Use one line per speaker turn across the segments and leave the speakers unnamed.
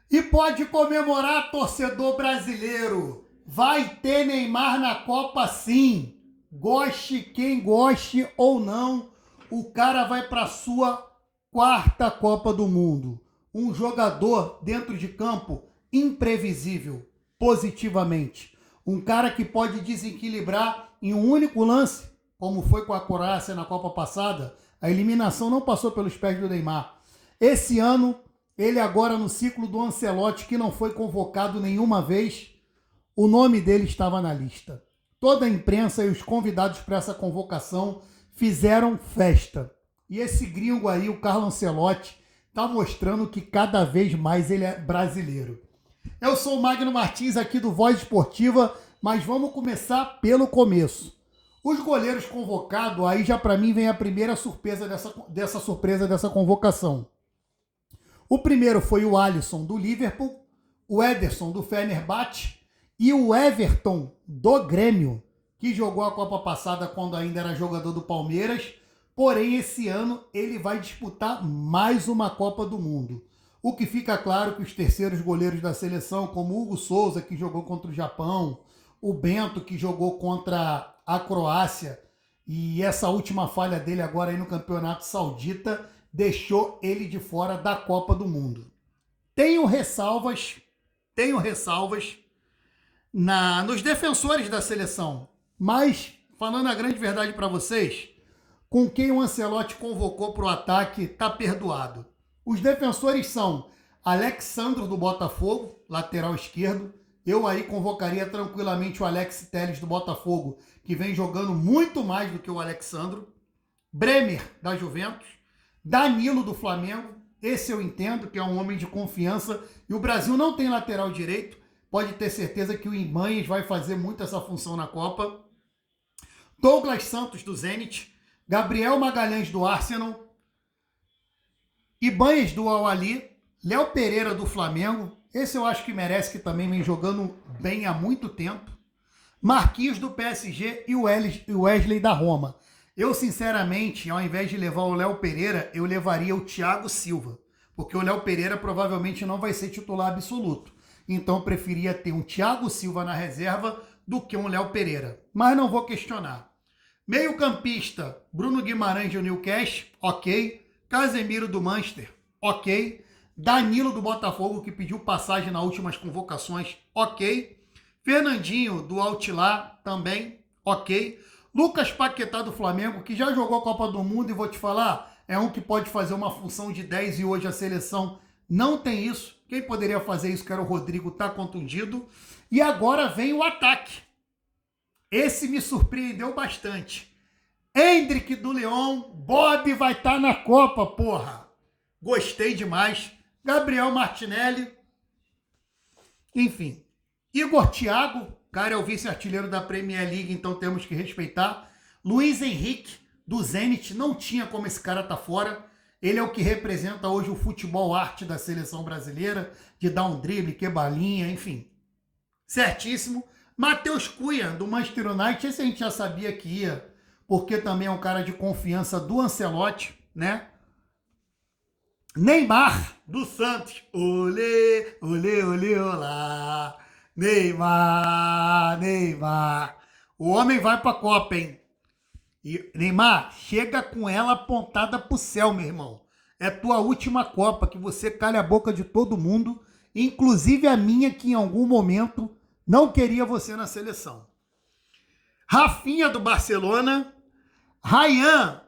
E pode comemorar, torcedor brasileiro. Vai ter Neymar na Copa sim. Goste quem goste ou não, o cara vai para a sua quarta Copa do Mundo. Um jogador dentro de campo imprevisível, positivamente. Um cara que pode desequilibrar em um único lance, como foi com a Croácia na Copa passada. A eliminação não passou pelos pés do Neymar. Esse ano, ele agora no ciclo do Ancelotti, que não foi convocado nenhuma vez, o nome dele estava na lista. Toda a imprensa e os convidados para essa convocação fizeram festa. E esse gringo aí, o Carlo Ancelotti, está mostrando que cada vez mais ele é brasileiro. Eu sou o Magno Martins aqui do Voz Esportiva, mas vamos começar pelo começo. Os goleiros convocados, aí já para mim vem a primeira surpresa dessa convocação. O primeiro foi o Alisson do Liverpool, o Ederson do Fenerbahçe e o Everton do Grêmio, que jogou a Copa passada quando ainda era jogador do Palmeiras, porém esse ano ele vai disputar mais uma Copa do Mundo. O que fica claro que os terceiros goleiros da seleção, como o Hugo Souza, que jogou contra o Japão, o Bento, que jogou contra a Croácia, e essa última falha dele agora aí no Campeonato Saudita, deixou ele de fora da Copa do Mundo. Tenho ressalvas nos defensores da seleção, mas, falando a grande verdade para vocês, com quem o Ancelotti convocou para o ataque, está perdoado. Os defensores são Alexandro do Botafogo, lateral esquerdo. Eu aí convocaria tranquilamente o Alex Telles do Botafogo, que vem jogando muito mais do que o Alexandro. Bremer, da Juventus. Danilo do Flamengo. Esse eu entendo que é um homem de confiança. E o Brasil não tem lateral direito. Pode ter certeza que o Ibanez vai fazer muito essa função na Copa. Douglas Santos do Zenit. Gabriel Magalhães do Arsenal. Ibanez do Al-Ahly. Léo Pereira do Flamengo. Esse eu acho que merece, que também vem jogando bem há muito tempo. Marquinhos do PSG e o Wesley da Roma. Eu, sinceramente, ao invés de levar o Léo Pereira, eu levaria o Thiago Silva. Porque o Léo Pereira provavelmente não vai ser titular absoluto. Então eu preferia ter um Thiago Silva na reserva do que um Léo Pereira. Mas não vou questionar. Meio campista, Bruno Guimarães do Newcastle, ok. Casemiro do Manchester, ok. Danilo do Botafogo, que pediu passagem nas últimas convocações, ok. Fernandinho do Al-Hilal, também, ok. Lucas Paquetá do Flamengo, que já jogou a Copa do Mundo e vou te falar, é um que pode fazer uma função de 10 e hoje a seleção não tem isso. Quem poderia fazer isso, que era o Rodrigo, tá contundido. E agora vem o ataque. Esse me surpreendeu bastante. Hendrick do Lyon, Bob vai estar na Copa, porra. Gostei demais. Gabriel Martinelli. Enfim. Igor Thiago, cara, é o vice-artilheiro da Premier League, então temos que respeitar. Luiz Henrique, do Zenit, não tinha como esse cara tá fora. Ele é o que representa hoje o futebol arte da seleção brasileira, de dar um drible, que balinha, enfim. Certíssimo. Matheus Cunha, do Manchester United, esse a gente já sabia que ia, porque também é um cara de confiança do Ancelotti, né? Neymar, do Santos. Olê, olê, olê, olá. Neymar, Neymar. O homem vai pra Copa, hein? E, Neymar, chega com ela apontada pro céu, meu irmão. É tua última Copa, que você calha a boca de todo mundo, inclusive a minha, que em algum momento não queria você na seleção. Rafinha, do Barcelona. Ryan,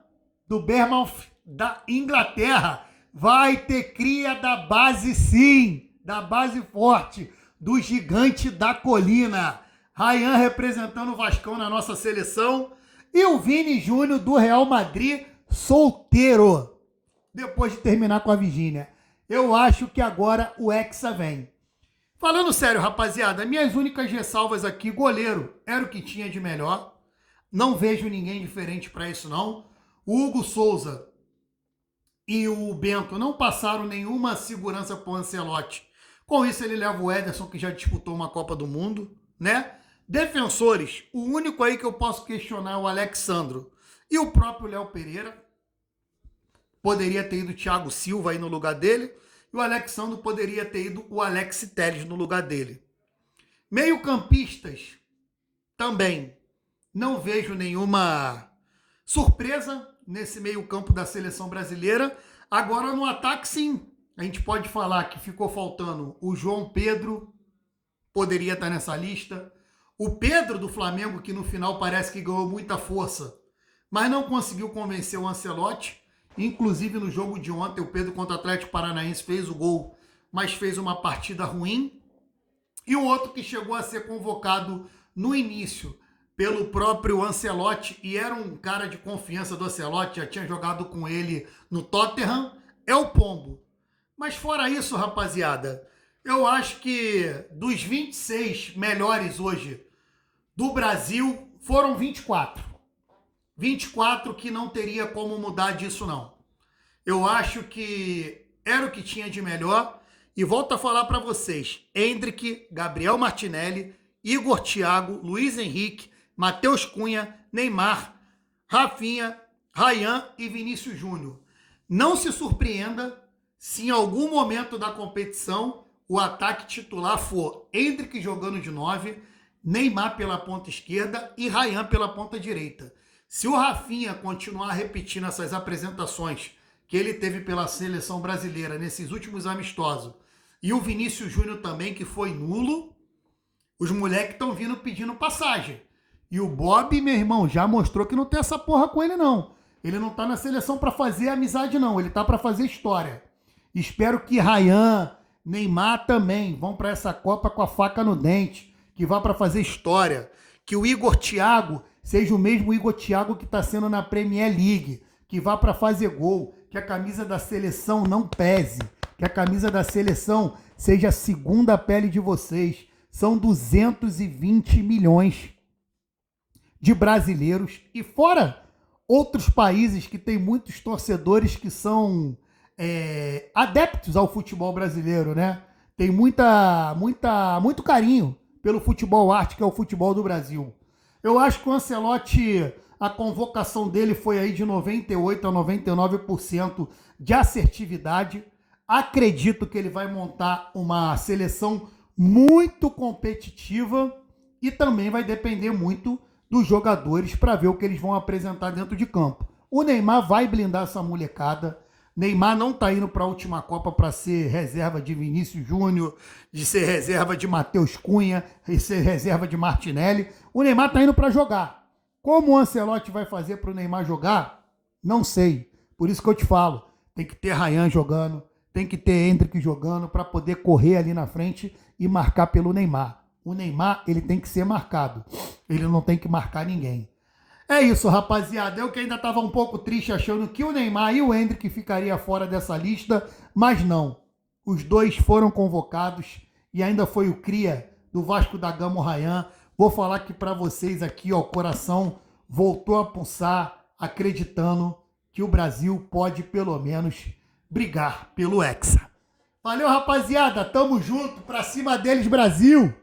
do Bournemouth, da Inglaterra. Vai ter cria da base sim, da base forte, do gigante da colina. Ryan representando o Vascão na nossa seleção. E o Vini Júnior do Real Madrid, solteiro, depois de terminar com a Virgínia. Eu acho que agora o Hexa vem. Falando sério, rapaziada, minhas únicas ressalvas aqui, goleiro era o que tinha de melhor. Não vejo ninguém diferente para isso, não. O Hugo Souza e o Bento não passaram nenhuma segurança para o Ancelotti. Com isso, ele leva o Ederson, que já disputou uma Copa do Mundo, né? Defensores, o único aí que eu posso questionar é o Alexandro. E o próprio Léo Pereira. Poderia ter ido o Thiago Silva aí no lugar dele. e o Alexandro poderia ter ido o Alex Telles no lugar dele. Meio-campistas, também. Não vejo nenhuma surpresa nesse meio-campo da seleção brasileira. Agora, no ataque, sim. A gente pode falar que ficou faltando o João Pedro, poderia estar nessa lista. O Pedro do Flamengo, que no final parece que ganhou muita força, mas não conseguiu convencer o Ancelotti. Inclusive, no jogo de ontem, o Pedro contra o Atlético Paranaense fez o gol, mas fez uma partida ruim. E o outro que chegou a ser convocado no início pelo próprio Ancelotti, e era um cara de confiança do Ancelotti, já tinha jogado com ele no Tottenham, é o Pombo. Mas fora isso, rapaziada, eu acho que dos 26 melhores hoje do Brasil, foram 24. 24 que não teria como mudar disso, não. Eu acho que era o que tinha de melhor. E volto a falar para vocês, Endrick, Gabriel Martinelli, Igor Thiago, Luiz Henrique, Matheus Cunha, Neymar, Rafinha, Ryan e Vinícius Júnior. Não se surpreenda se em algum momento da competição o ataque titular for Endrick jogando de 9, Neymar pela ponta esquerda e Ryan pela ponta direita. Se o Rafinha continuar repetindo essas apresentações que ele teve pela seleção brasileira nesses últimos amistosos, e o Vinícius Júnior também, que foi nulo, os moleques estão vindo pedindo passagem. E o Bob, meu irmão, já mostrou que não tem essa porra com ele, não. Ele não tá na seleção para fazer amizade, não. Ele tá para fazer história. Espero que Ryan, Neymar também vão para essa Copa com a faca no dente, que vá para fazer história. Que o Igor Thiago seja o mesmo Igor Thiago que está sendo na Premier League, que vá para fazer gol, que a camisa da seleção não pese, que a camisa da seleção seja a segunda pele de vocês. São 220 milhões de brasileiros e fora outros países que têm muitos torcedores que são adeptos ao futebol brasileiro, né? Tem muito carinho pelo futebol arte, que é o futebol do Brasil. Eu acho que o Ancelotti, a convocação dele foi aí de 98% a 99% de assertividade. Acredito que ele vai montar uma seleção muito competitiva e também vai depender muito dos jogadores para ver o que eles vão apresentar dentro de campo. O Neymar vai blindar essa molecada. Neymar não está indo para a última Copa para ser reserva de Vinícius Júnior, de ser reserva de Matheus Cunha, de ser reserva de Martinelli. O Neymar está indo para jogar. Como o Ancelotti vai fazer para o Neymar jogar? Não sei. Por isso que eu te falo, tem que ter Ryan jogando, tem que ter Endrick jogando para poder correr ali na frente e marcar pelo Neymar. O Neymar, ele tem que ser marcado. Ele não tem que marcar ninguém. É isso, rapaziada. Eu que ainda estava um pouco triste achando que o Neymar e o Endrick ficaria fora dessa lista, mas não. Os dois foram convocados e ainda foi o cria do Vasco da Gama, o Ryan. Vou falar que para vocês aqui, ó, o coração voltou a pulsar, acreditando que o Brasil pode pelo menos brigar pelo Hexa. Valeu, rapaziada. Tamo junto. Pra cima deles, Brasil.